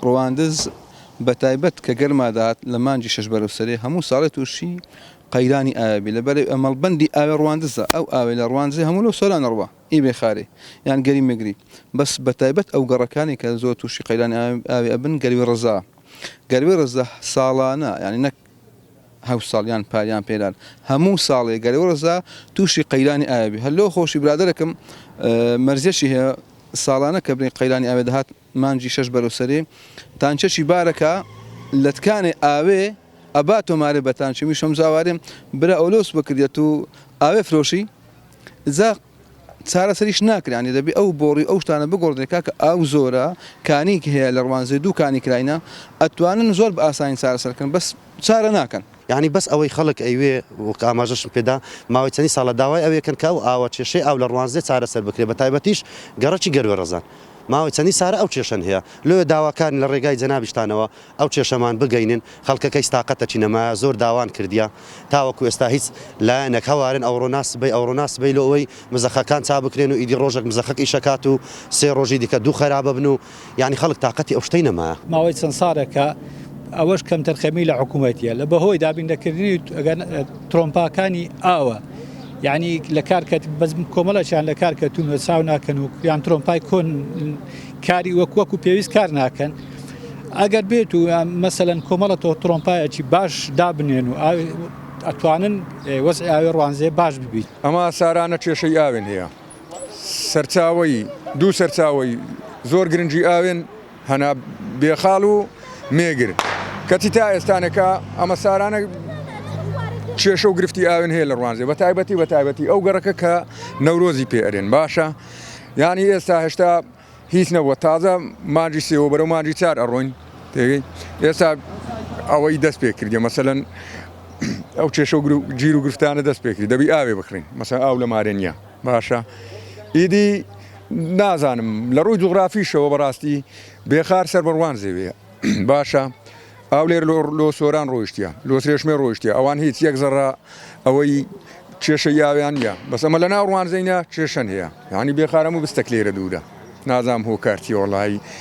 ڕواندز بەتایبەت کە گەرمادات لە مانجی شەش بەرەوسەرێ هەموو ساڵێ تووشی قەیرانی ئاوی لەبەر ئەمەڵبەندی ئاوێ ڕواندزە ئەو ئاوێ لە ڕوانزی هەموو لەو سۆلان ڕوا ئی بێخارێ یان گەری مەگری بەس بەتایبەت ئەو گەڕەکانی کە زۆر تووشی قەیرانی ئاوی ئەبن گەروی ڕەزا گەروی ڕەزا ساڵانە یعنی نەک هەو ساڵیان پاریان پێدان هەموو ساڵێ گەروی ڕەزا تووشی قەیرانی ئاوی هەلۆ خۆشی برادەرەکەم مەرجێکی هەیە ساڵانە کە بڕی قەیرانی ئاوێ دەهات مانجی شەش بەرەوسەرێ تانچەشی بارەکە لەتکانێ ئاوێ ئەبا تۆمارێ بەتانچەمی شەم زاوارێم برا ئۆلۆس بکردێت و ئاوێ فرۆشی زا چارەسەریش ناکرانی دەبی ئەو بۆڕی ئەو شتانە بگۆڕدێکا کە ئاو زۆرە کانیک هەیە لە ڕوانزەی دوو کانی کراینە ئەتوانن زۆر بە ئاسانی چارەسەرکەن بەس چارە ناکەن یعنی بەس ئەوەی خەڵک ئەوێ وەک ئاماژەشم پێدا ماوەی چەندی ساڵە داوای ئەوەکەن کە ئەو ئاوە کێشەی ئاو لە ڕوانزێ چارەسەر بکرێت بە تایبەتیش گەڕەکی گەروێ ڕەزان ماوەی چەندی سارە ئەو کێشەن هەیە لێ داواکان لە ڕێگای جەنابیشتانەوە ئەو کێشەمان بگەینن خەڵکەکەی تااقەتە چینەمایە زۆر داوان کردیا تاوەکو ئێستا هیچ لایەنێک هەوارن ئەوڕۆناس بی لە ئەوەی مزەخەکان چا بکرێن و ئیدی ڕۆژێک مزەخەک ئیشەکات و سێ ڕۆژی دیکە دوو خەرابە بن و یعنی خەڵک تااقەتی ئەو شتەی نەمایە ماوەی چەند ساڵێکە ئەوەش کەم تەرخەمی لە حکوومەتیە لە بەهۆی دابیندەکردنی ترۆمپاکانی ئاوە یعنی لە کارکەت بەس کۆمەڵەشیان لە کارکەتون چاو ناکەن و یان ترۆمپای کۆن کاری وەکو پێویست کار ناکەن ئەگەر بێت و مەسەلەن کۆمەڵە تۆ ترۆمپایەکی باش دابنێن و ئەتوانن وەزعی ئاوێ ڕوانزێ باش ببیت ئەمە سارانە کێشەی ئاوێن هەیە سەرچاوی دوو سەرچاوی زۆر گرنگی ئاوێن هەنا بێخاڵ و مێگر کەتی تا ئێستانەکە ئەمە سارانە کێشە و گرفتی ئاوێن هەیە لە ڕوانزێ بەتایبەتی ئەو گەڕەکە کە نەورۆزی پێئەرێن باشە یانی ئێستا هێشتا هیچ نەبووە تازە مانجی سێوە بەرەو مانجی چار ئەڕۆین تێگەی ئێستا ئەوەی دەست پێ کردی مەسەلەن ئەو کێشە و گیر و گرفتانە دەست پێکردی دەبی ئاوێ بخڕین مەسەن ئاو لە مارێ نییە باشە ئیدی نازانم لە ڕووی جوغرافیشەوە بەڕاستی بێخار سەر بەڕوان زێوەیە باشە ئاو لێر لۆ سۆران ڕۆیشتە لۆ سرێشمێ ڕۆیشتە ئەوان هیچ یەک زەڕا ئەوەی کێشە یاویان نیە بەس ئەمە لە ناو ڕوانزەینە کێشەن هەیە یانی بێخارەم و بستەک لێرە دوورە نازام هۆ کارتی وڵایی